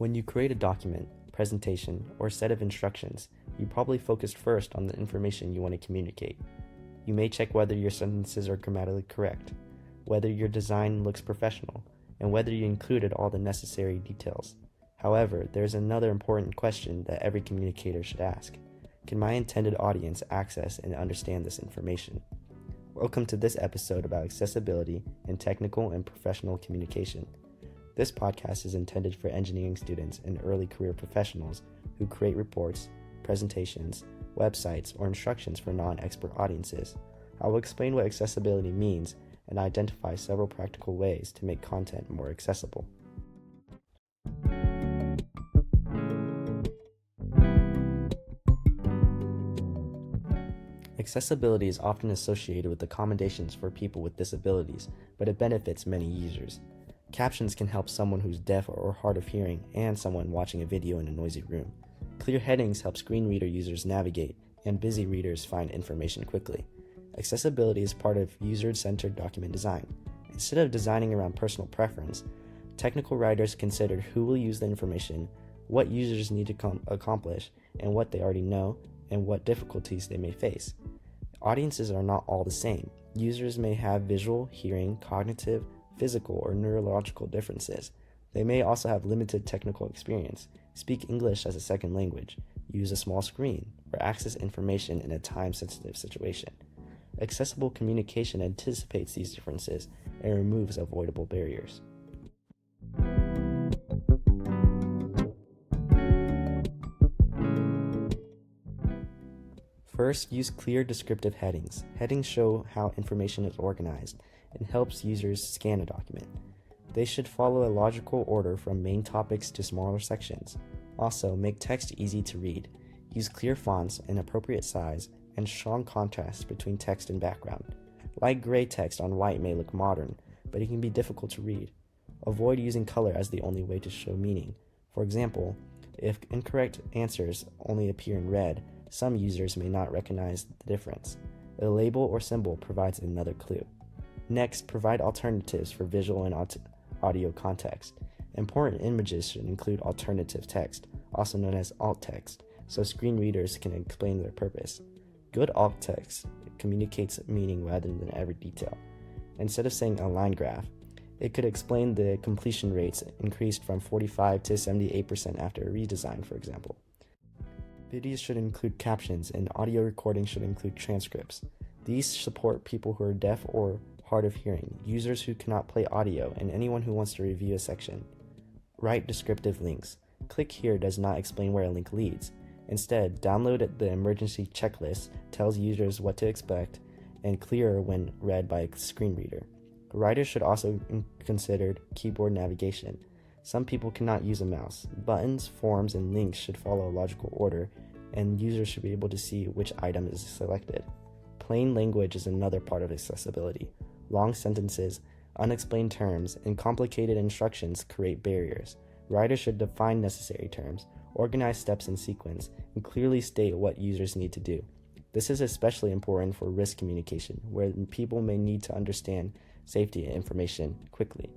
When you create a document, presentation, or set of instructions, you probably focused first on the information you want to communicate. You may check whether your sentences are grammatically correct, whether your design looks professional, and whether you included all the necessary details. However, there's another important question that every communicator should ask. Can my intended audience access and understand this information? Welcome to this episode about accessibility in technical and professional communication. This podcast is intended for engineering students and early career professionals who create reports, presentations, websites, or instructions for non-expert audiences. I will explain what accessibility means and identify several practical ways to make content more accessible. Accessibility is often associated with accommodations for people with disabilities, but it benefits many users. Captions can help someone who's deaf or hard of hearing and someone watching a video in a noisy room. Clear headings help screen reader users navigate, and busy readers find information quickly. Accessibility is part of user-centered document design. Instead of designing around personal preference, technical writers considered who will use the information, what users need to accomplish, and what they already know, and what difficulties they may face. Audiences are not all the same. Users may have visual, hearing, cognitive, physical, or neurological differences. They may also have limited technical experience, speak English as a second language, use a small screen, or access information in a time-sensitive situation. Accessible communication anticipates these differences and removes avoidable barriers. First, use clear descriptive headings. Headings show how information is organized and helps users scan a document. They should follow a logical order from main topics to smaller sections. Also, make text easy to read. Use clear fonts in appropriate size and strong contrast between text and background. Light gray text on white may look modern, but it can be difficult to read. Avoid using color as the only way to show meaning. For example, if incorrect answers only appear in red, some users may not recognize the difference. A label or symbol provides another clue. Next, provide alternatives for visual and audio context. Important images should include alternative text, also known as alt text, so screen readers can explain their purpose. Good alt text communicates meaning rather than every detail. Instead of saying a line graph, it could explain the completion rates increased from 45 to 78% after a redesign, for example. Videos should include captions, and audio recordings should include transcripts. These support people who are deaf or hard of hearing, users who cannot play audio, and anyone who wants to review a section. Write descriptive links. Click here does not explain where a link leads. Instead, download the emergency checklist, tells users what to expect, and clearer when read by a screen reader. Writers should also consider keyboard navigation. Some people cannot use a mouse. Buttons, forms, and links should follow a logical order, and users should be able to see which item is selected. Plain language is another part of accessibility. Long sentences, unexplained terms, and complicated instructions create barriers. Writers should define necessary terms, organize steps in sequence, and clearly state what users need to do. This is especially important for risk communication, where people may need to understand safety information quickly.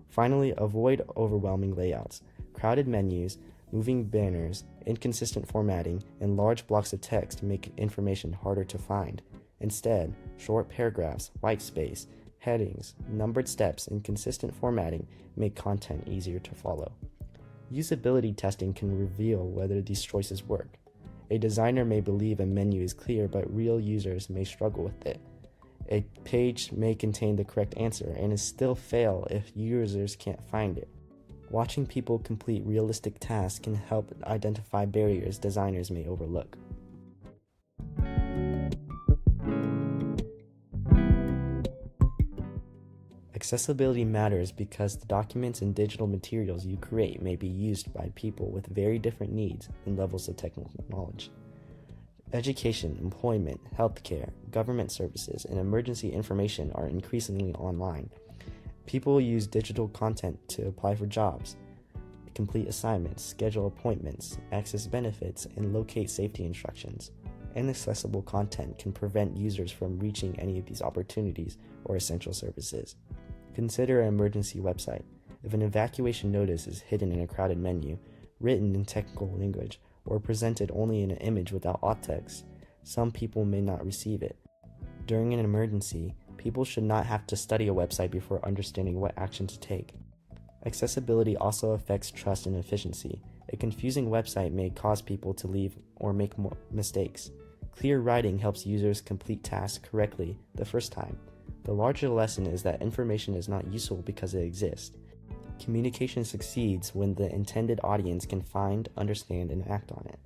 Finally, avoid overwhelming layouts. Crowded menus, moving banners, inconsistent formatting, and large blocks of text make information harder to find. Instead, short paragraphs, white space, headings, numbered steps, and consistent formatting make content easier to follow. Usability testing can reveal whether these choices work. A designer may believe a menu is clear, but real users may struggle with it. A page may contain the correct answer and still fail if users can't find it. Watching people complete realistic tasks can help identify barriers designers may overlook. Accessibility matters because the documents and digital materials you create may be used by people with very different needs and levels of technical knowledge. Education, employment, healthcare, government services, and emergency information are increasingly online. People use digital content to apply for jobs, complete assignments, schedule appointments, access benefits, and locate safety instructions. Inaccessible content can prevent users from reaching any of these opportunities or essential services. Consider an emergency website. If an evacuation notice is hidden in a crowded menu, written in technical language, or presented only in an image without alt text, some people may not receive it. During an emergency, people should not have to study a website before understanding what action to take. Accessibility also affects trust and efficiency. A confusing website may cause people to leave or make more mistakes. Clear writing helps users complete tasks correctly the first time. The larger lesson is that information is not useful because it exists. Communication succeeds when the intended audience can find, understand, and act on it.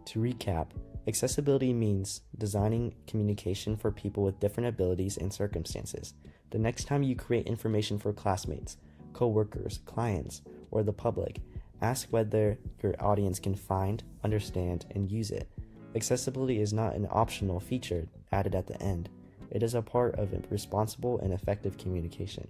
To recap, accessibility means designing communication for people with different abilities and circumstances. The next time you create information for classmates, co-workers, clients, or the public, ask whether your audience can find, understand, and use it. Accessibility is not an optional feature added at the end. It is a part of responsible and effective communication.